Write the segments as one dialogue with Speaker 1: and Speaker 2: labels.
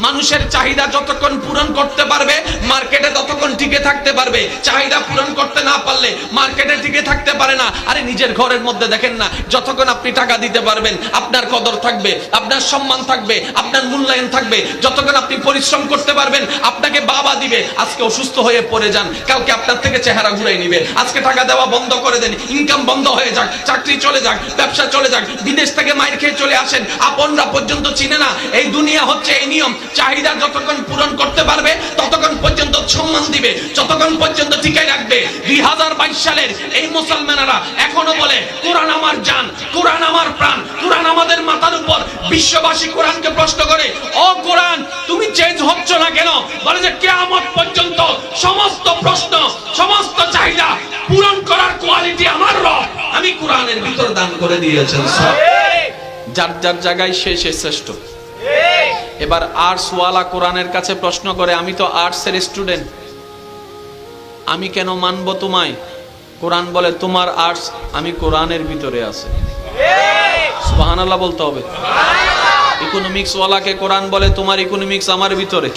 Speaker 1: মানুষের চাহিদা যতক্ষণ পূরণ করতে পারবে মার্কেটে ততক্ষণ টিকে থাকতে পারবে, চাহিদা পূরণ করতে না পারলে মার্কেটে টিকে থাকতে পারে না। আরে নিজের ঘরের মধ্যে দেখেন না, যতক্ষণ আপনি টাকা দিতে পারবেন আপনার কদর থাকবে, আপনার সম্মান থাকবে, আপনার মূল্যায়ন থাকবে। যতক্ষণ আপনি পরিশ্রম করতে পারবেন আপনাকে বাবা দিবে। আজকে অসুস্থ হয়ে পড়ে যান, কালকে আপনার থেকে চেহারা ঘুরাই নিবে। আজকে টাকা দেওয়া বন্ধ করে দেন, ইনকাম বন্ধ হয়ে যাক, চাকরি চলে যাক, ব্যবসা চলে যাক, বিদেশ থেকে মাইর খেয়ে চলে আসেন, আপনরা পর্যন্ত চিনে না। এই দুনিয়া হচ্ছে এই নিয়ম, চাহিদা যতক্ষণ পূরণ করতে পারবে ততক্ষণ পর্যন্ত সম্মান দিবে, যতক্ষণ পর্যন্ত টিকে রাখবে। 2022 সালের এই মুসলমানেরা এখনো বলে কোরআন আমার জান, কোরআন আমার প্রাণ, কোরআন আমাদের মাথার উপর। বিশ্ববাসী কোরআনকে প্রশ্ন করে, ও কোরআন তুমি চেঞ্জ হচ্ছ না কেন? বলে যে কিয়ামত পর্যন্ত সমস্ত প্রশ্ন, সমস্ত চাহিদা পূরণ করার কোয়ালিটি আমার রব আমি কোরআনের ভিতর দান করে দিয়েছেন। যার যার জায়গায় সে শ্রেষ্ঠ। এবার আর্টস ওয়ালা কোরআনের কাছে প্রশ্ন করে, আমি তো আর্টসের স্টুডেন্ট, আমি কেন মানবো তোমায়? কোরআন বলে তোমার আর্টস আমি কোরআনের ভিতরে আছে। সুবহানাল্লাহ বলতে হবে। ইকোনমিক্স ওয়ালাকে কোরআন বলে তোমার ইকোনমিক্স আমার ভিতরে,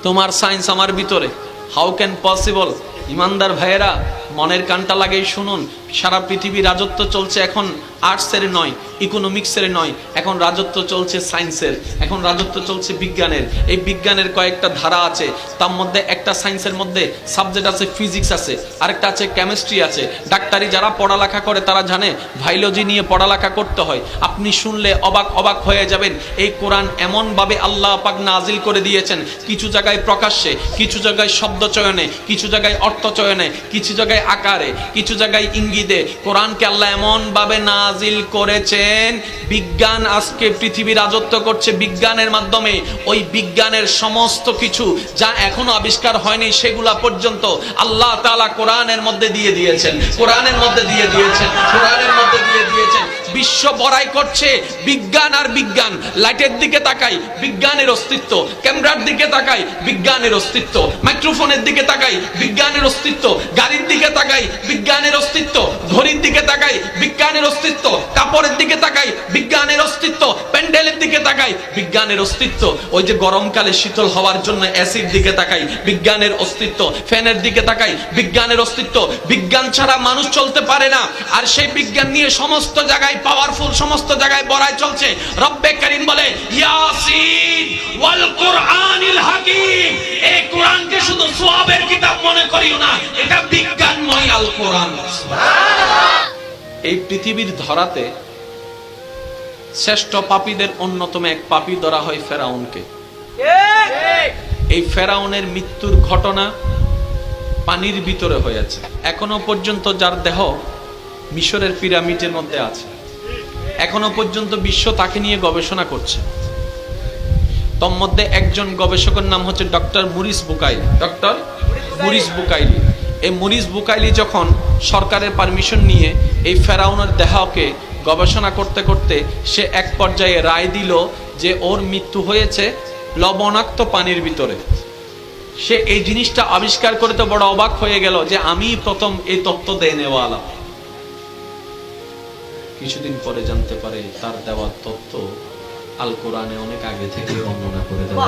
Speaker 1: তোমার সায়েন্স আমার ভিতরে। How can possible? ইমানদার ভাইয়েরা মনের কানটা লাগিয়ে শুনুন, সারা পৃথিবী রাজত্ব চলছে এখন আর্টসের নয়, ইকোনমিক্সের নয়, এখন রাজত্ব চলছে সায়েন্সের, এখন রাজত্ব চলছে বিজ্ঞানের। এই বিজ্ঞানের কয়েকটা ধারা আছে, তার মধ্যে একটা সায়েন্সের মধ্যে সাবজেক্ট আছে ফিজিক্স আছে, আরেকটা আছে কেমিস্ট্রি আছে। ডাক্তারি যারা পড়ালেখা করে তারা জানে বায়োলজি নিয়ে পড়ালেখা করতে হয়। আপনি শুনলে অবাক হয়ে যাবেন। এই কোরআন এমনভাবে আল্লাহ পাক নাজিল করে দিয়েছেন, কিছু জায়গায় প্রকাশ্যে, কিছু জায়গায় শব্দ চয়নে, কিছু জায়গায় অর্থ চয়নে, কিছু জায়গায় আকারে, কিছু জায়গায় ইঙ্গিতে। কোরআনকে আল্লাহ এমন ভাবে নাজিল করেছেন, বিজ্ঞান আজকে পৃথিবী রাজত্ব করছে বিজ্ঞানের মাধ্যমে। ওই বিজ্ঞানের সমস্ত কিছু যা এখনো আবিষ্কার হয়নি সেগুলা পর্যন্ত আল্লাহ তাআলা কোরআনের মধ্যে দিয়ে দিয়েছেন, কোরআনের মধ্যে দিয়ে দিয়েছেন, কোরআনের মধ্যে দিয়ে দিয়েছেন। বিশ্ব বড়াই করছে বিজ্ঞান আর বিজ্ঞান। লাইটের দিকে তাকাই, বিজ্ঞানের অস্তিত্ব। ক্যামেরার দিকে তাকাই, বিজ্ঞানের অস্তিত্ব। মাইক্রোফোনের দিকে তাকাই, বিজ্ঞানের অস্তিত্ব। গাড়ির দিকে তাকাই, বিজ্ঞানের অস্তিত্ব। ঘড়ির দিকে তাকাই, বিজ্ঞানের অস্তিত্ব। কাপড়ের দিকে তাকাই, বিজ্ঞানের অস্তিত্ব। প্যান্ডেলের দিকে তাকাই, বিজ্ঞানের অস্তিত্ব। ওই যে গরমকালে শীতল হওয়ার জন্য এসির দিকে তাকাই, বিজ্ঞানের অস্তিত্ব। ফ্যানের দিকে তাকাই, বিজ্ঞানের অস্তিত্ব। বিজ্ঞান ছাড়া মানুষ চলতে পারে না। আর সেই বিজ্ঞান নিয়ে সমস্ত জায়গায় পাওয়ারফুল, সমস্ত জায়গায় বড়াই চলছে। রব্বে কারীম বলে ইয়াসিন ওয়াল কুরআনিল হাকীম, এই কোরআনকে শুধু সওয়াবের কিতাব মনে করিও না, এটা বিজ্ঞানময় আল কোরআন। এই পৃথিবীর ধরাতে শ্রেষ্ঠ পাপীদের অন্যতম এক পাপী ধরা হয় ফেরাউনকে। এই ফেরাউনের মৃত্যুর ঘটনা পানির ভিতরে হয়েছে। এখনো পর্যন্ত যার দেহ মিশরের পিরামিডের মধ্যে আছে, এখনো পর্যন্ত বিশ্ব তাকে নিয়ে গবেষণা করছে। তোর মধ্যে একজন গবেষকের নাম হচ্ছে ডক্টর মুরিস বুকাইলি। ডক্টর মুরিস বুকাইলি, এই মুরিস বুকাইলি যখন সরকারের পারমিশন নিয়ে এই ফেরাউনের দেহকে গবেষণা করতে করতে সে এক পর্যায়ে রায় দিল যে ওর মৃত্যু হয়েছে লবণাক্ত পানির ভিতরে। সে এই জিনিসটা আবিষ্কার করে তো বড় অবাক হয়ে গেল যে আমি প্রথম এই তত্ত্ব দেয় নেওয়ালা। কিছুদিন পরে জানতে পারে তার দেওয়া তত্ত্ব আল কোরআনে অনেক আগে থেকে বর্ণনা করে দেওয়া।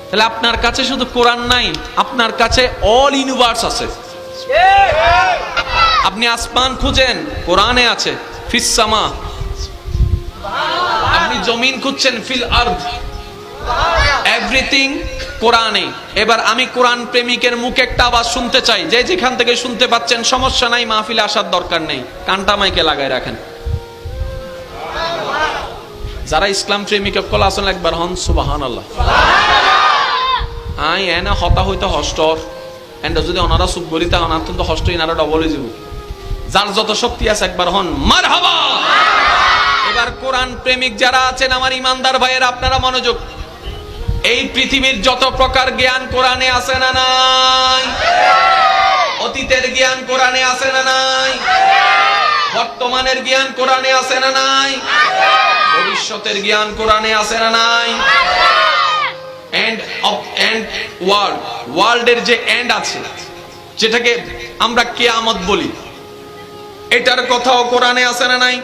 Speaker 1: তাহলে আপনার কাছে শুধু কোরআন নাই, আপনার কাছে অল ইউনিভার্স আছে। আপনি আসমান খুঁজেন, কোরআনে আছে ফিস সামা। আপনি জমিন খুঁজছেন, ফিল আরদ। এভরিথিং কোরআনে। এবার আমি কোরআন প্রেমিকের মুখে একটা আওয়াজ শুনতে চাই, যে যেখান থেকে শুনতে পাচ্ছেন সমস্যা নাই, মাহফিলে আসার দরকার নেই, কানটা মাইকে লাগাই রাখেন। যারা ইসলাম প্রেমিক কল আসলে একবার হন সুবহানাল্লাহ। আই এনা হতা হইতে হস্টর এন্ড যদি ওনারা সুখ বলিতা অনান্তন্ত হস্ট ইনারা ডবলে যাব। যার যত শক্তি আছে একবার হন মারহাবা। এবার কোরআন প্রেমিক যারা আছেন আমার ইমানদার ভাইয়ের, আপনারা মনোযোগ। এই পৃথিবীর যত প্রকার জ্ঞান কোরআনে আছে না নাই? অতীতের জ্ঞান কোরআনে আছে না নাই? বর্তমানের জ্ঞান কোরআনে আছে না নাই? ভবিষ্যতের জ্ঞান কোরআনে আছে না নাই? এন্ড অফ এন্ড ওয়ার্ল্ড, ওয়ার্ল্ডের যে এন্ড আছে, যেটাকে আমরা কিয়ামত বলি, এটার কথাও কোরআনে আছে না নাই?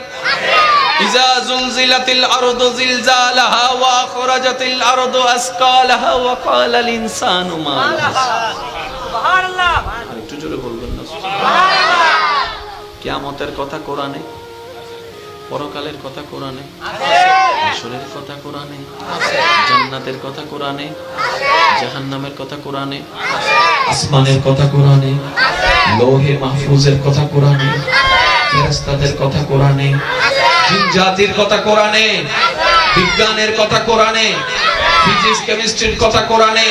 Speaker 1: ইজা জুলজিলাতিল আরদু জিলজালাহা ওয়া আখরাজ আখরাজাতিল আরদু আসকালাহা ওয়া ক্বালাল ইনসানু মা লাহা। সুবহানাল্লাহ। একটু জোরে বলবেন না সুবহানাল্লাহ। কিয়ামতের কথা কোরআনে, পরকালের কথা কোরআনে, হাসরের কথা কোরআনে, জান্নাতের কথা কোরআনে, জাহান্নামের কথা কোরআনে, আসমানের কথা কোরআনে, লৌহে মাহফুজের কথা কোরআনে, ফেরেশতাদের কথা কোরআনে, জিন জাতির কথা কোরআনে, বিজ্ঞানের কথা কোরআনে, ফিজিক্স কেমিস্ট্রির কথা কোরআনে।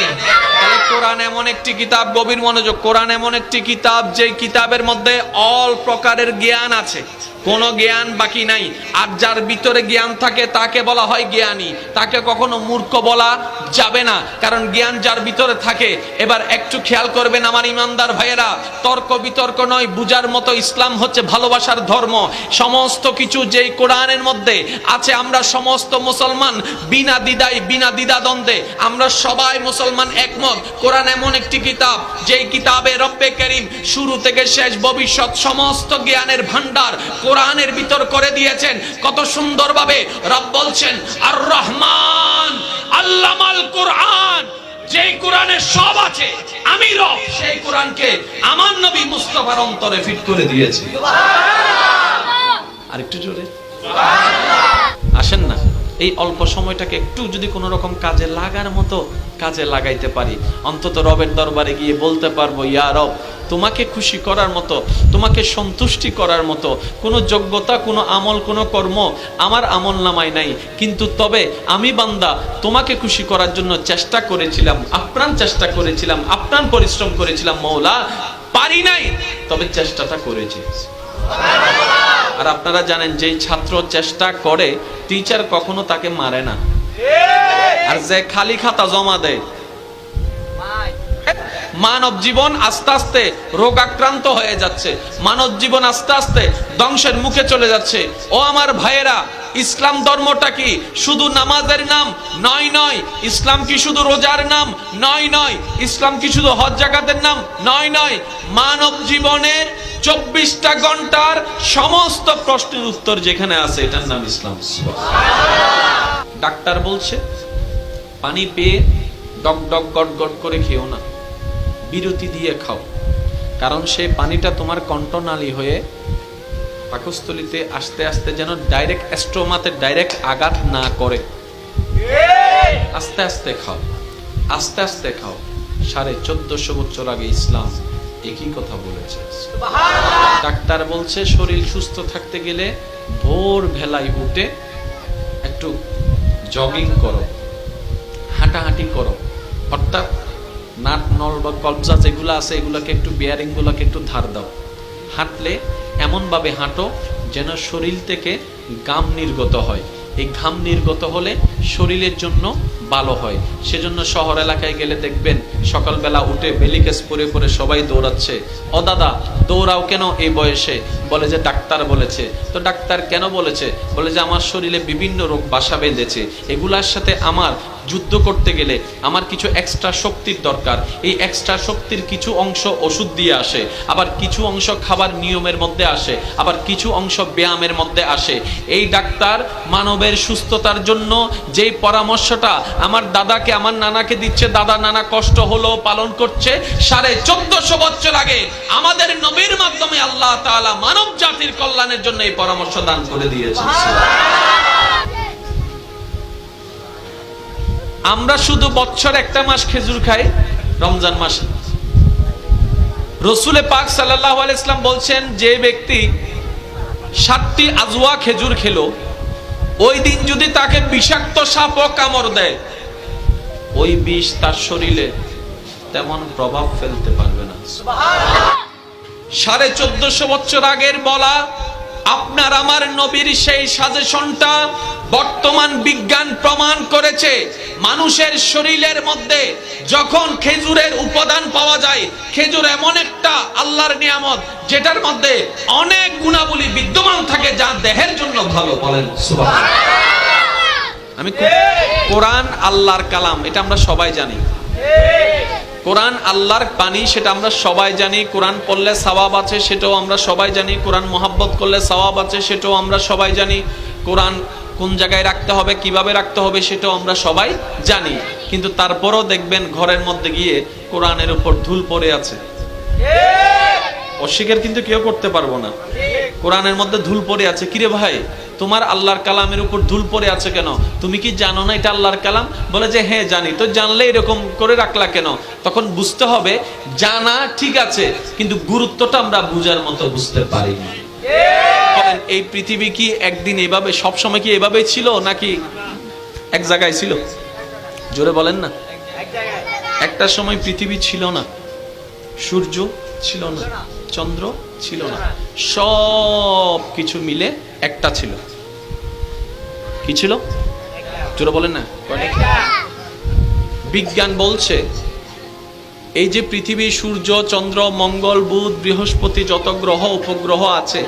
Speaker 1: তাহলে কোরআন এমন একটি কিতাব, গভীর মনোযোগ, কোরআন এমন একটি কিতাব যে কিতাবের মধ্যে অল প্রকারের জ্ঞান আছে, কোনো জ্ঞান বাকি নাই। আর যার ভিতরে জ্ঞান থাকে তাকে বলা হয় জ্ঞানী, তাকে কখনো মূর্খ বলা যাবে না, কারণ জ্ঞান যার ভিতরে থাকে। এবার একটু খেয়াল করবেন আমার ইমানদার ভাইয়েরা, তর্ক বিতর্ক নয়, বুঝার মতো ইসলাম হচ্ছে ভালোবাসার ধর্ম। সমস্ত কিছু যেই কোরআনের মধ্যে আছে, আমরা সমস্ত মুসলমান বিনা দ্বিধায়, বিনা দ্বিধাদ্বন্দ্বে আমরা সবাই মুসলমান একমত। কোরআন এমন একটি কিতাব যেই কিতাবে রব্বে কারীম শুরু থেকে শেষ ভবিষ্যৎ সমস্ত জ্ঞানের ভান্ডার কোরআনের ভিতর করে দিয়েছেন। কত সুন্দরভাবে রব বলছেন, আর রহমান আল্লামাল কোরআন, যেই কোরআনে সব আছে, আমি রব সেই কোরআনকে আমার নবী মুস্তাফার অন্তরে ফিট করে দিয়েছি। আর একটু জোরে আসেন না, এই অল্প সময়টাকে একটু যদি কোনো রকম কাজে লাগার মতো কাজে লাগাইতে পারি, অন্তত রবের দরবারে গিয়ে বলতে পারবো, ইয়া রব, তোমাকে খুশি করার মতো, তোমাকে সন্তুষ্টি করার মতো কোনো যোগ্যতা, কোনো আমল, কোনো কর্ম আমার আমল নামায় নাই, কিন্তু তবে আমি বান্দা তোমাকে খুশি করার জন্য চেষ্টা করেছিলাম, আপ্রাণ চেষ্টা করেছিলাম, আপ্রাণ পরিশ্রম করেছিলাম মওলা, পারি নাই, তবে চেষ্টাটা করেছি। আর আপনারা জানেন, যেই ছাত্র চেষ্টা করে টিচার কখনো তাকে মারে না, আর যে খালি খাতা জমা দেয়, মানব জীবন আস্তে আস্তে রোগাক্রান্ত হয়ে যাচ্ছে, মানব জীবন আস্তে আস্তে ধ্বংসের মুখে চলে যাচ্ছে। ও আমার ভাইয়েরা, ইসলাম ধর্মটা কি শুধু নামাজের নাম? নয় নয়। ইসলাম কি শুধু রোজার নাম? নয় নয়। ইসলাম কি শুধু হজ জাকাতের নাম? নয় নয়। মানব জীবনের 24টা ঘন্টার সমস্ত প্রশ্নের উত্তর যেখানে আছে, এটার নাম ইসলাম। ডাক্তার বলছে পানি পেয়ে ডক ডক গট গট করে খেও না, বিরতি দিয়ে খাও, কারণ সেই পানিটা তোমার কণ্ঠনালী হয়ে পাকস্থলীতে আস্তে আস্তে যেন ডাইরেক্ট স্টোমাতে ডাইরেক্ট আঘাত না করে। আস্তে আস্তে খাও, আস্তে আস্তে খাও। 1450 বছর আগে ইসলাম একই কথা বলেছে। ডাক্তার বলছে শরীর সুস্থ থাকতে গেলে ভোর বেলায় উঠে একটু জগিং করো, হাঁটাহাঁটি করো, অর্থাৎ নাট নল বা কবজা যেগুলো আছে এগুলোকে একটু, বিয়ারিং গুলোকে একটু ধার দাও। হাঁটলে এমন ভাবে হাঁটো যেন শরীর থেকে ঘাম নির্গত হয়। এই ঘাম নির্গত হলে শরীরের জন্য ভালো হয়। সেজন্য শহর এলাকায় গেলে দেখবেন সকালবেলা উঠে বেলিকেস পরে পরে সবাই দৌড়াচ্ছে। ও দাদা, দৌড়াও কেন এই বয়সে? বলে যে ডাক্তার বলেছে। তো ডাক্তার কেন বলেছে? বলে যে আমার শরীরে বিভিন্ন রোগ বাসা বেঁধেছে, এগুলার সাথে আমার যুদ্ধ করতে গেলে আমার কিছু এক্সট্রা শক্তির দরকার। এই এক্সট্রা শক্তির কিছু অংশ ওষুধ দিয়ে আসে, আবার কিছু অংশ খাবার নিয়মের মধ্যে আসে, আবার কিছু অংশ ব্যায়ামের মধ্যে আসে। এই ডাক্তার মানবের সুস্থতার জন্য যেই পরামর্শটা আমার দাদাকে, আমার নানাকে দিচ্ছে, দাদা নানা কষ্ট হলো পালন করছে, 1450 বছর আগে আমাদের নবীর মাধ্যমে আল্লাহ তাআলা মানব জাতির কল্যাণের জন্য এই পরামর্শ দান করে দিয়েছেন। আমরা শুধু বছর একটা মাস খেজুর খাই, রমজান মাসে। রাসূল পাক সাল্লাল্লাহু আলাইহি ওয়াসাল্লাম বলছেন, যে ব্যক্তি 7টি আজওয়া খেজুর খেলো, ওই দিন যদি তাকে বিষাক্ত সাপও কামড় দেয়, ওই বিষ তার শরীরে তেমন প্রভাব ফেলতে পারবে না। সুবহানাল্লাহ। 1450 বছর আগের বলা আপনার আমার নবীর সেই সাজেশনটা বর্তমান বিজ্ঞান প্রমাণ করেছে। মানুষের শরীরের মধ্যে যখন খেজুরের উপাদান পাওয়া যায়, খেজুর এমন একটা আল্লাহর নিয়ামত যেটার মধ্যে অনেক গুণাবলী বিদ্যমান থাকে যা দেহের জন্য ভালো। বলেন সুবহানাল্লাহ। আমি কোরআন আল্লাহর কালাম, এটা আমরা সবাই জানি। কোরআন আল্লাহর বাণী, সেটা আমরা সবাই জানি। কোরআন পড়লে সওয়াব আছে, সেটাও আমরা সবাই জানি। কোরআন মহব্বত করলে সওয়াব আছে, সেটাও আমরা সবাই জানি। কোরআন কোন জায়গায় রাখতে হবে, কিভাবে রাখতে হবে সেটাও আমরা সবাই জানি, কিন্তু তারপরও দেখবেন ঘরের মধ্যে গিয়ে কোরআনের উপর ধুল পড়ে আছে। অস্বীকার কিন্তু কেউ করতে পারবো না। কোরআনের মধ্যে ধুল পড়ে আছে। কিরে ভাই, তোমার আল্লাহর কালামের উপর ধুল পড়ে আছে কেন? তুমি কি জানো না এটা আল্লাহর কালাম? বলে যে হ্যাঁ জানি। তো জানলে এরকম করে রাখলা কেন? তখন বুঝতে হবে জানা ঠিক আছে, কিন্তু গুরুত্বটা আমরা বুঝার মতো বুঝতে পারি না। এই পৃথিবী কি একদিন এভাবে, সব সময় কি এভাবেই ছিল, নাকি এক জায়গায় ছিল? জোরে বলেন না। একটা সময় পৃথিবী ছিল না, সূর্য ছিল না, চন্দ্র ছিল না, সব কিছু মিলে একটা ছিল। কি ছিল? জোরে বলেন না। বিজ্ঞান বলছে এই যে পৃথিবী, সূর্য, চন্দ্র, মঙ্গল, বুধ, বৃহস্পতি, যত গ্রহ উপগ্রহ আছে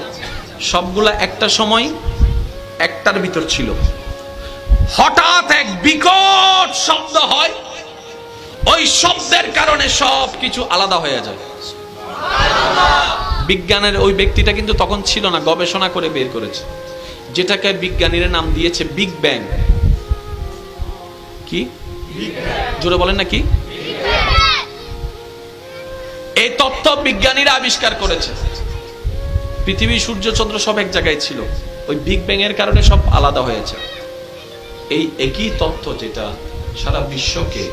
Speaker 1: সবগুলা একটা সময় একটার ভিতর ছিল। হঠাৎ এক বিকট শব্দ হয়, ওই শব্দের কারণে সব কিছু আলাদা হয়ে যায়। বিজ্ঞানের ওই ব্যক্তিটা কিন্তু তখন ছিল না, গবেষণা করে বের করেছে, যেটাকে বিজ্ঞানীরা নাম দিয়েছে বিগ ব্যাং। কি? জোরে বলেন না কি? এই তথ্য বিজ্ঞানীরা আবিষ্কার করেছে। পৃথিবী, সূর্য, চন্দ্র সব এক জায়গায় ছিল, ওই বিগ ব্যাং এর কারণে সব আলাদা হয়েছে। এই একই তথ্য যেটা সারা বিশ্বকে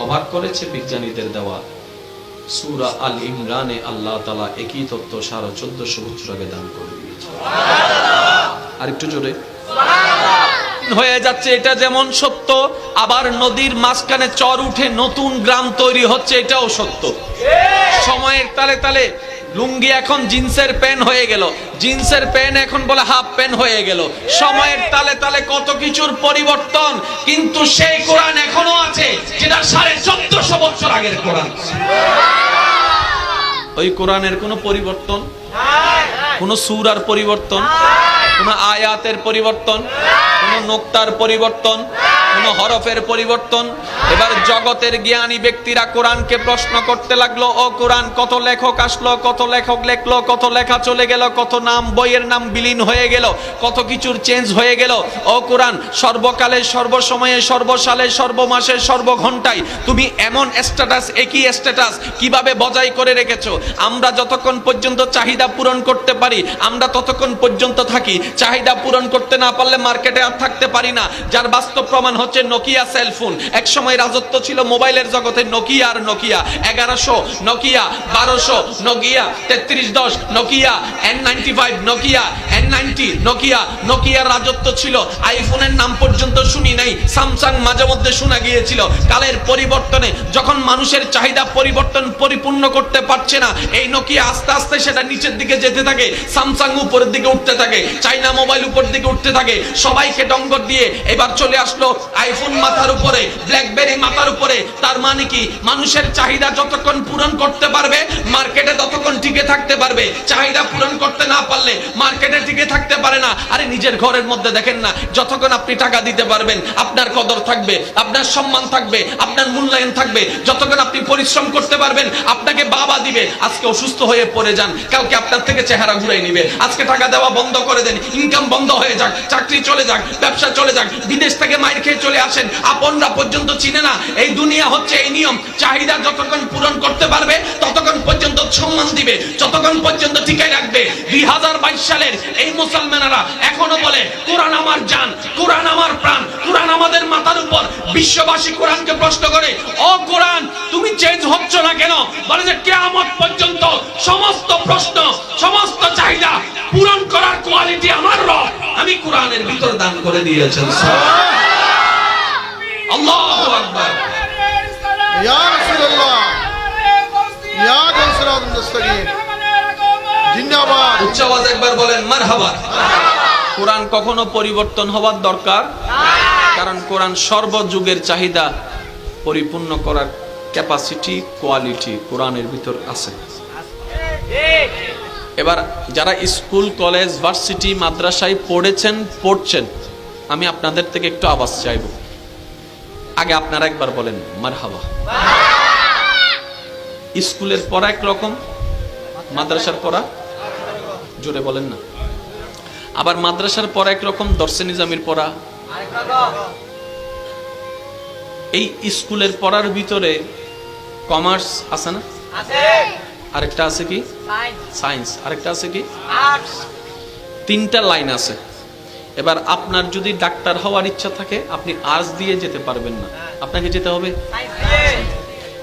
Speaker 1: অবাক করেছে, বিজ্ঞানীদের দেওয়া সূরা আল ইমরানে আল্লাহ তাআলা একই তথ্য 1450 বছর আগে দান করে দিয়েছে। আর একটু জোরে হয়ে যাচ্ছে। এটা যেমন সত্য, আবার নদীর মাঝখানে চর উঠে নতুন গ্রাম তৈরি হচ্ছে, এটাও সত্য। সময়ের তালে তালে লুঙ্গি এখন জিন্সের প্যান্ট হয়ে গেল, জিন্সের প্যান্ট এখন বলে হাফ প্যান্ট হয়ে গেল। সময়ের তালে তালে কত কিছুর পরিবর্তন, কিন্তু সেই কোরআন এখনো আছে যেটা 1450 বছর আগের কোরআন। ওই কোরআনের কোনো পরিবর্তন, কোন সূরার পরিবর্তন, কোন আয়াতের পরিবর্তন, কোন নোক্তার পরিবর্তন, কোন হরফের পরিবর্তন। এবার জগতের জ্ঞানী ব্যক্তিরা কোরআনকে প্রশ্ন করতে লাগলো, ও কোরআন, কত লেখক আসলো, কত লেখক লেখলো, কত লেখা চলে গেল, কত নাম, বইয়ের নাম বিলীন হয়ে গেল, কত কিছুর চেঞ্জ হয়ে গেল। ও কোরআন, সর্বকালে, সর্বসময়ে, সর্বসালে, সর্বমাসে, সর্বঘন্টায় তুমি এমন স্ট্যাটাস, একই স্ট্যাটাস কিভাবে বজায় করে রেখেছো? আমরা যতক্ষণ পর্যন্ত চাহিদা পূরণ করতে পারি আমরা ততক্ষণ পর্যন্ত থাকি, চাহিদা পূরণ করতে না পারলে মার্কেটে আর থাকতে পারি না। যার বাস্তব প্রমাণ হচ্ছে নোকিয়া সেলফোন। এক সময় রাজত্ব ছিল মোবাইলের জগতে নোকিয়া আর Nokia. 1100 Nokia, 1200 Nokia, 3310 Nokia, N95 Nokia, N90 Nokia. নোকিয়ার রাজত্ব ছিল, আইফোনের নাম পর্যন্ত শুনি নাই, স্যামসাং মাঝে মধ্যে শোনা গিয়েছিল। কালের পরিবর্তনে যখন মানুষের চাহিদা পরিবর্তন পরিপূর্ণ করতে পারছে না, এই নোকিয়া আস্তে আস্তে সেটা নিচের দিকে যেতে থাকে, স্যামসাং উপরের দিকে উঠতে থাকে, চাইনা মোবাইল উপরের দিকে উঠতে থাকে, সবাইকে ডঙ্গর দিয়ে এবার চলে আসলো আইফোন মাথার উপরে, ব্ল্যাকবেরি মাথার উপরে। তার মানে কি, মানুষের চাহিদা যতক্ষণ পূরণ করতে পারবে মার্কেটে ততক্ষণ টিকে থাকতে পারবে, চাহিদা পূরণ করতে না পারলে মার্কেটে টিকে থাকতে পারে না। আরে নিজের ঘরের মধ্যে দেখেন না, যতক্ষণ আপনি টাকা দিতে পারবেন আপনার কদর থাকবে, আপনার সম্মান থাকবে, আপনার মূল্যায়ন থাকবে। যতক্ষণ আপনি পরিশ্রম করতে পারবেন আপনাকে বাবা দিবে। আজকে অসুস্থ হয়ে পড়ে যান, কালকে আপনার থেকে চেহারা ঘুরাই নিবে। আজকে টাকা দেওয়া বন্ধ করে দেন, ইনকাম বন্ধ হয়ে যাক, চাকরি চলে যাক, ব্যবসা চলে যাক, বিদেশ থেকে মাইর খেয়ে চলে আসেন, আপনরা পর্যন্ত চিনে না। এই দুনিয়া হচ্ছে এই নিয়ম, চাহিদা যতক্ষণ পূরণ করতে পারবে ততক্ষণ পর্যন্ত সম্মান দিবে, যতক্ষণ পর্যন্ত টিকে রাখবে। 2022 সালের এই মুসলমানেরা এখনো বলে কোরআন আমার জান, কোরআন আমার প্রাণ, কোরআন আমাদের মাথার উপর। বিশ্ববাসী কোরআনকে প্রশ্ন করে, ও কোরআন তুমি চেঞ্জ হচ্ছ না কেন? বলে যে কিয়ামত পর্যন্ত সমস্ত প্রশ্ন, সমস্ত চাহিদা পূরণ করার কোয়ালিটি আমার রব আমি কোরআনের ভিতর দান করে দিয়েছেন। আল্লাহু আকবার।
Speaker 2: ইয়া রাসূলুল্লাহ, ইয়া রাসূলুল্লাহ মুস্তাকিম, জিন্দাবাদ।
Speaker 1: উচ্চ আওয়াজে একবার বলেন মারহাবা। কোরআন কখনো পরিবর্তন হওয়ার দরকার কারণ কোরআন সর্বযুগের চাহিদা পরিপূর্ণ করার ক্যাপাসিটি, কোয়ালিটি কোরআনের ভিতর আছে। এবার যারা স্কুল, কলেজ, ভার্সিটি, মাদ্রাসায় পড়েছেন, পড়ছেন, আমি আপনাদের থেকে একটু আওয়াজ চাইব। আগে আপনারা একবার বলেন মারহাবা। স্কুলের পড়া একরকম, মাদ্রাসার পড়া জোরে বলেন না। আবার মাদ্রাসার পড়া একরকম, দর্শে নিজামের পড়া এই স্কুলের পড়ার ভিতরে কমার্স আছে না, আরেকটা আছে কি সায়েন্স, আরেকটা আছে কি আর্টস, তিনটা লাইন আছে। এবার আপনার যদি ডাক্তার হওয়ার ইচ্ছা থাকে আপনি আর্টস দিয়ে যেতে পারবেন না, আপনাকে যেতে হবে।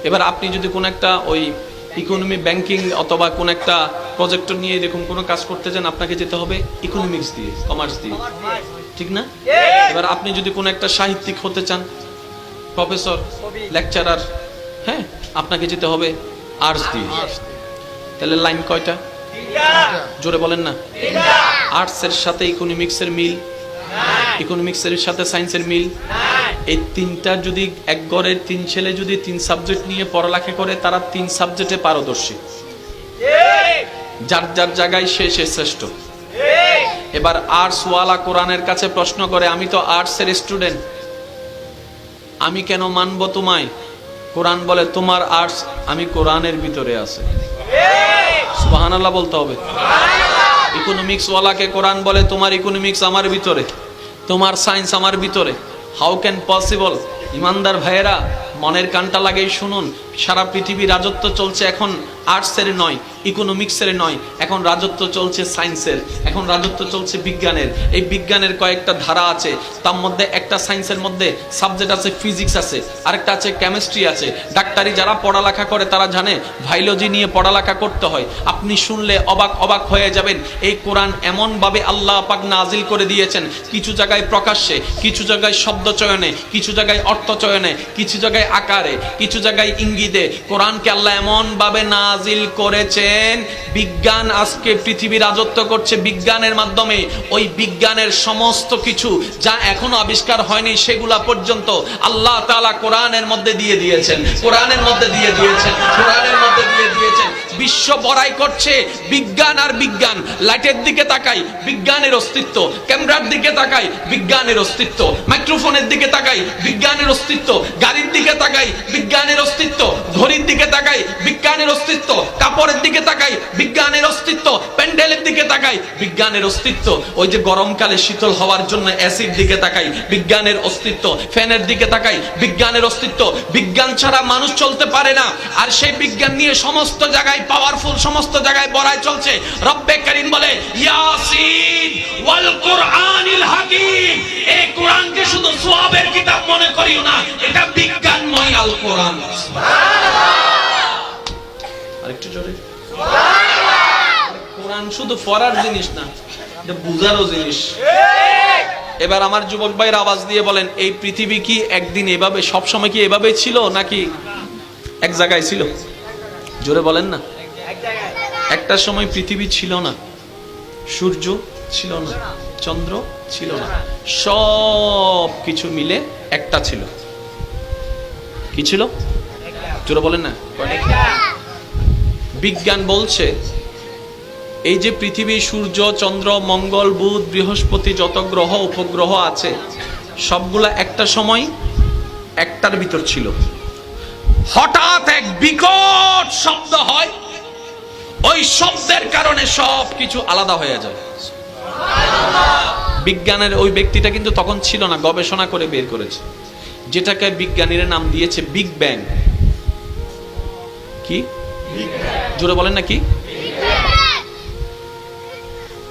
Speaker 1: এবার আপনি যদি কোন একটা ওই ইকোনমি ব্যাংকিং অথবা কোন একটা প্রজেক্টর নিয়ে এরকম কোনো কাজ করতে চান আপনাকে যেতে হবে ইকোনমিক্স দিয়ে, কমার্স দিয়ে, ঠিক না? এবার আপনি যদি কোন একটা সাহিত্যিক হতে চান, প্রফেসর, লেকচারার, হ্যাঁ, আপনাকে যেতে হবে আর্টস দিয়ে। তাহলে লাইন কয়টা? জোরে বলেন না। আর্টস এর সাথে ইকোনমিক্স এর মিল, ইকোনমিক্স এর সাথে সায়েন্সের মিল, এই তিনটা যদি এক ঘরের তিন ছেলে যদি তিন সাবজেক্ট নিয়ে পড়ালেখা করে তারা তিন সাবজেক্টে পারদর্শী, যার যার জায়গায় সে শ্রেষ্ঠ। এবার আর্টস ওয়ালা কোরআনের কাছে প্রশ্ন করে, আমি তো আর্টস এর স্টুডেন্ট, আমি কেন মানবো তোমায়? কোরআন বলে তোমার আর্টস আমি কোরআনের ভিতরে আছে, সুবহানাল্লাহ বলতে হবে। ইকোনমিক্স ওয়ালাকে কোরআন বলে তোমার ইকোনমিক্স আমার ভিতরে, তোমার সায়েন্স আমার ভিতরে। How can possible? ইমানদার ভাইয়েরা মনের কানটা লাগিয়ে শুনুন, সারা পৃথিবী রাজত্ব চলছে এখন আর্টসের নয়, ইকোনমিক্সের নয়, এখন রাজত্ব চলছে সায়েন্সের, এখন রাজত্ব চলছে বিজ্ঞানের। এই বিজ্ঞানের কয়েকটা ধারা আছে, তার মধ্যে একটা সায়েন্সের মধ্যে সাবজেক্ট আছে ফিজিক্স আছে, আরেকটা আছে কেমিস্ট্রি আছে। ডাক্তারি যারা পড়ালেখা করে তারা জানে বায়োলজি নিয়ে পড়ালেখা করতে হয়। আপনি শুনলে অবাক হয়ে যাবেন, এই কোরআন এমনভাবে আল্লাহ পাক নাজিল করে দিয়েছেন, কিছু জায়গায় প্রকাশ্যে, কিছু জায়গায় শব্দ চয়নে, কিছু জায়গায় অর্থ চয়নে, কিছু জায়গায় আকারে, কিছু জায়গায় ইঙ্গিতে। কোরআনকে আল্লাহ এমন ভাবে নাজিল করেছেন, বিজ্ঞান আজকে পৃথিবী রাজত্ব করছে বিজ্ঞানের মাধ্যমে। ওই বিজ্ঞানের সমস্ত কিছু যা এখনো আবিষ্কার হয়নি সেগুলা পর্যন্ত আল্লাহ তাআলা কোরআনের মধ্যে দিয়ে দিয়েছেন, কোরআনের মধ্যে দিয়ে দিয়েছেন, কোরআনের মধ্যে দিয়ে দিয়েছেন। বিশ্ব বড়াই করছে বিজ্ঞান আর বিজ্ঞান। লাইটের দিকে তাকাই, বিজ্ঞানের অস্তিত্ব। ক্যামেরার দিকে তাকাই, বিজ্ঞানের অস্তিত্ব। মাইক্রোফোনের দিকে তাকাই, বিজ্ঞানের অস্তিত্ব। গাড়ির দিকে তাকাই, বিজ্ঞানের অস্তিত্ব। ঘড়ির দিকে তাকাই, বিজ্ঞানের অস্তিত্ব। কাপড়ের দিকে তাকাই, বিজ্ঞানের অস্তিত্ব। প্যান্ডেলের দিকে তাকাই, বিজ্ঞানের অস্তিত্ব। ওই যে গরমকালে শীতল হওয়ার জন্য এসির দিকে তাকাই, বিজ্ঞানের অস্তিত্ব। ফ্যানের দিকে তাকাই, বিজ্ঞানের অস্তিত্ব। বিজ্ঞান ছাড়া মানুষ চলতে পারে না। আর সেই বিজ্ঞান নিয়ে সমস্ত জায়গায় পাওয়ারফুল, সমস্ত জায়গায় বড়াই চলছে। রব্বে কারীম বলে ইয়াসিন ওয়াল কুরআনিল হাকীম, এই কোরআনকে শুধু সওয়াবের কিতাব মনে করিও না, এটা বিজ্ঞানময় আল কোরআন। সুবহানাল্লাহ। আরেকটু জোরে সুবহানাল্লাহ। কোরআন শুধু পড়ার জিনিস না, এটা বুঝারও জিনিস। এবার আমার যুবক ভাইয়ের আওয়াজ দিয়ে বলেন, এই পৃথিবী কি একদিন এভাবে, সব সময় কি এভাবে ছিল নাকি এক জায়গায় ছিল? জোরে বলেন না। একটা সময় পৃথিবী ছিল না, সূর্য ছিল না, চন্দ্র ছিল না, সব কিছু মিলে একটা ছিল। কি ছিল? জোরে বলেন না। বিজ্ঞান বলছে এই যে পৃথিবী, সূর্য, চন্দ্র, মঙ্গল, বুধ, বৃহস্পতি, যত গ্রহ উপগ্রহ আছে সবগুলা একটা সময় একটার ভিতর ছিল। হঠাৎ এক বিকট শব্দ হয়, ওই শব্দের কারণে সব কিছু আলাদা হয়ে যায়। বিজ্ঞানের ওই ব্যক্তিটা কিন্তু তখন ছিল না, গবেষণা করে বের করেছে, যেটাকে বিজ্ঞানীরা নাম দিয়েছে বিগ ব্যাং। কি? জোরে বলেন না কি?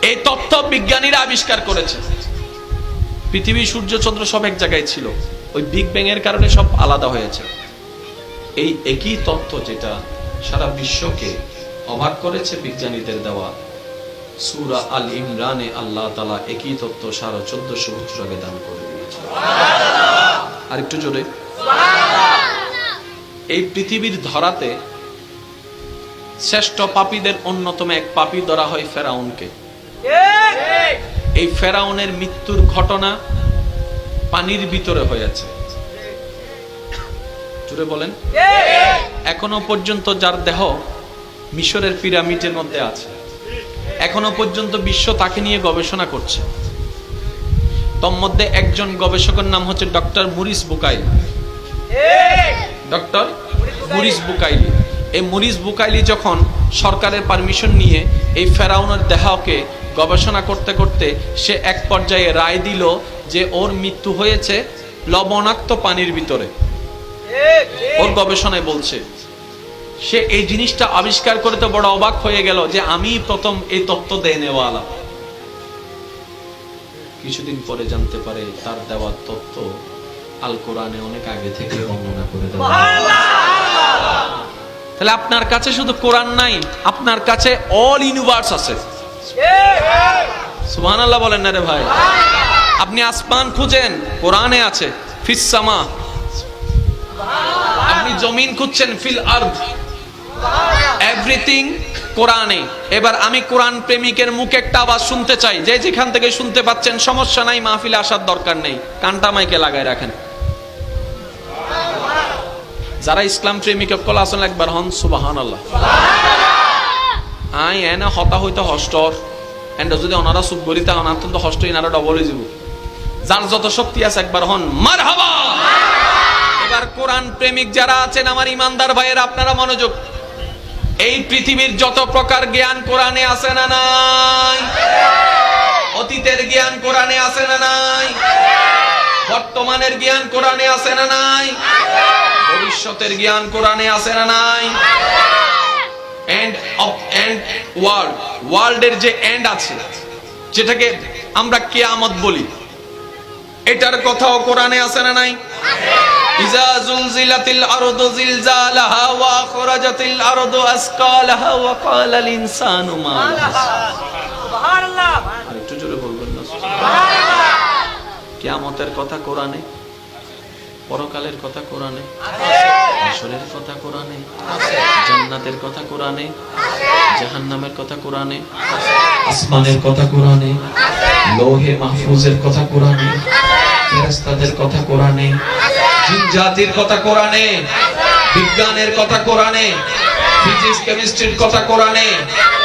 Speaker 1: এই তথ্য বিজ্ঞানীরা আবিষ্কার করেছে। পৃথিবী, সূর্য, চন্দ্র সব এক জায়গায় ছিল, ওই বিগ ব্যাং এর কারণে সব আলাদা হয়েছে। এই একই তথ্য যেটা সারা বিশ্বকে অবাক করেছে, বিজ্ঞানীদের দেওয়া সূরা আল ইমরানে আল্লাহ তাআলা একই তথ্য 1450 বছর আগে দান করে দিয়েছে। সুবহানাল্লাহ। আরেকটু জোরে সুবহানাল্লাহ। এই পৃথিবীর ধরাতে শ্রেষ্ঠ পাপীদের অন্যতম এক পাপী ধরা হয় ফেরাউনকে। এই ফেরাউনের মৃত্যুর ঘটনা পানির ভিতরে হয়েছে। জোরে বলেন। এখনো পর্যন্ত যার দেহ মিশরের পিরামিডের মধ্যে আছে, এখনো পর্যন্ত বিশ্ব তাকে নিয়ে গবেষণা করছে। তোর মধ্যে একজন গবেষকের নাম হচ্ছে doctor Morris Bucaille. Doctor Morris Bucaille. এই মরিস বুকাইলি যখন সরকারের পারমিশন নিয়ে এই ফেরাউনের দেহকে গবেষণা করতে করতে সে এক পর্যায়ে রায় দিল যে ওর মৃত্যু হয়েছে লবণাক্ত পানির ভিতরে। ওর গবেষণায় বলছে। সে এই জিনিসটা আবিষ্কার করে তো বড় অবাক হয়ে গেল যে আমি প্রথম এই তত্ত্ব দেনেওয়ালা। কিছুদিন পরে জানতে পারে তার দেওয়া তত্ত্ব আল কোরআনে অনেক আগে থেকে বর্ণনা করে দেওয়া। তাহলে আপনার কাছে শুধু কোরআন নাই, আপনার কাছে অল ইউনিভার্স আছে। সুবহানাল্লাহ বলেন না রে ভাই? আপনি আসমান খুঁজেন, কোরআনে আছে ফিস সামা। আপনি জমিন খুঁজছেন, ফিল আরদ। এভরিথিং কোরআনে। এবার আমি কোরআন প্রেমিকের মুখে একটা আওয়াজ শুনতে চাই, যে যেখান থেকে শুনতে পাচ্ছেন সমস্যা নাই, মাহফিলে আসার দরকার নেই, কানটা মাইকে লাগায় রাখেন। যারা ইসলাম প্রেমিক কল আসলে একবার হন সুবহানাল্লাহ। আই এনা হতা হইতে হস্টর এন্ড যদি ওনারা সুপ বলিতে হন অত্যন্ত হস্ট ইনারা ডবল হয়ে যাব। যার যত শক্তি আছে একবার হন মারহাবা। এবার কোরআন প্রেমিক যারা আছেন আমার ইমানদার ভাইয়েরা, আপনারা মনোযোগ। এই পৃথিবীর যত প্রকার জ্ঞান কোরআনে আছে না নাই? অতীতের জ্ঞান কোরআনে আছে না নাই? বর্তমানের জ্ঞান কোরআনে আছে না নাই? ভবিষ্যতের জ্ঞান কোরআনে আছে না নাই? এন্ড অফ এন্ড ওয়ার্ল্ড, ওয়ার্ল্ডের যে এন্ড আছে, যেটাকে আমরা কিয়ামত বলি, এটার কথাও কোরআনে আছে না নাই? ইজা জুলজিলাতিল আরদু জিলজালাহা ওয়া আখরাজাতিল আরদু আসকালাহা ওয়া ক্বালাল ইনসানু মা লাহা। সুবহানাল্লাহ। আরেকটু জোরে বলবেন না? সুবহানাল্লাহ। কিয়ামতের কথা কোরআনে, পরকালের কথা কোরআনে, হাসরের কথা কোরআনে, জান্নাতের কথা কোরআনে, জাহান্নামের কথা কোরআনে, আসমানের কথা কোরআনে, লৌহে মাহফুজের কথা কোরআনে, ফেরেশতাদের কথা কোরআনে, জিন জাতির কথা কোরআনে, বিজ্ঞানের কথা কোরআনে, ফিজিক্স কেমিস্ট্রির কথা কোরআনে।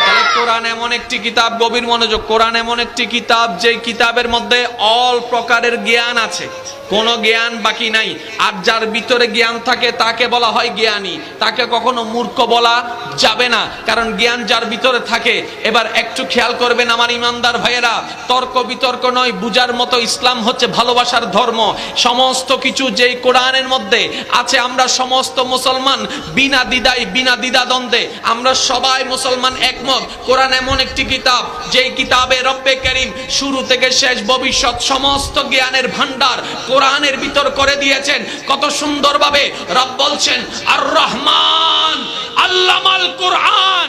Speaker 1: তাহলে কোরআন এমন একটি কিতাব, গভীর মনোযোগ, কোরআন এমন একটি কিতাব যে কিতাবের মধ্যে অল প্রকারের জ্ঞান আছে, কোনো জ্ঞান বাকি নাই। আর যার ভিতরে জ্ঞান থাকে তাকে বলা হয় জ্ঞানী, তাকে কখনো মূর্খ বলা যাবে না, কারণ জ্ঞান যার ভিতরে থাকে। এবার একটু খেয়াল করবেন আমার ইমানদার ভাইয়েরা, তর্ক বিতর্ক নয়, বুঝার মতো ইসলাম হচ্ছে ভালোবাসার ধর্ম। সমস্ত কিছু যেই কোরআনের মধ্যে আছে, আমরা সমস্ত মুসলমান বিনা দ্বিধায়, বিনা দ্বিধাদ্বন্দ্বে আমরা সবাই মুসলমান একমত। কোরআন এমন একটি কিতাব যেই কিতাবে রব্বে কারীম শুরু থেকে শেষ ভবিষ্যৎ সমস্ত জ্ঞানের ভান্ডার কোরআনের ভিতর করে দিয়েছেন। কত সুন্দরভাবে রব বলছেন, আর রহমান আল্লামাল কোরআন।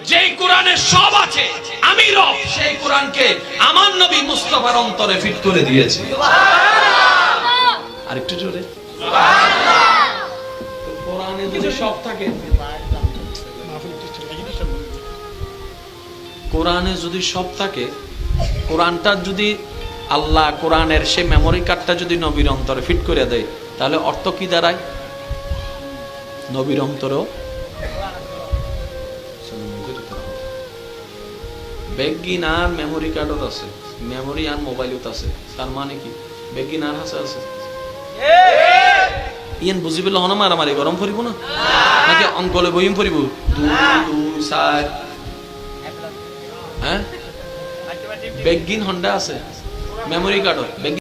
Speaker 1: যেই কোরআনে সব আছে, আমি রব সেই কোরআনকে আমার নবী মুস্তাফার অন্তরে ফিট করে দিয়েছি। সুবহানাল্লাহ। আরেকটু জোরে সুবহানাল্লাহ। কোরআনে যদি সব থাকে, কোরআনে যদি সব থাকে, কোরআনটা যদি আল্লাহ কোরআনের সে মেমোরি কার্ডটা যদি নবীর অন্তরে ফিট করে দেয়, তাহলে অর্থ কি দাঁড়ায়? নবীর অন্তরেও বেগিন আর মেমোরি কার্ডও আছে, মেমোরি আর মোবাইলত আছে। তার মানে কি বেগিন আর হাসে আছে? ইয়ান বুঝি পেলে হন মারামারি গরম পড়িব না, নাকি অঙ্কলে বইম পড়িব 2 2 4? হ্যাঁ, বেগিন হন্ডা আছে, মেমোরি কার্ডও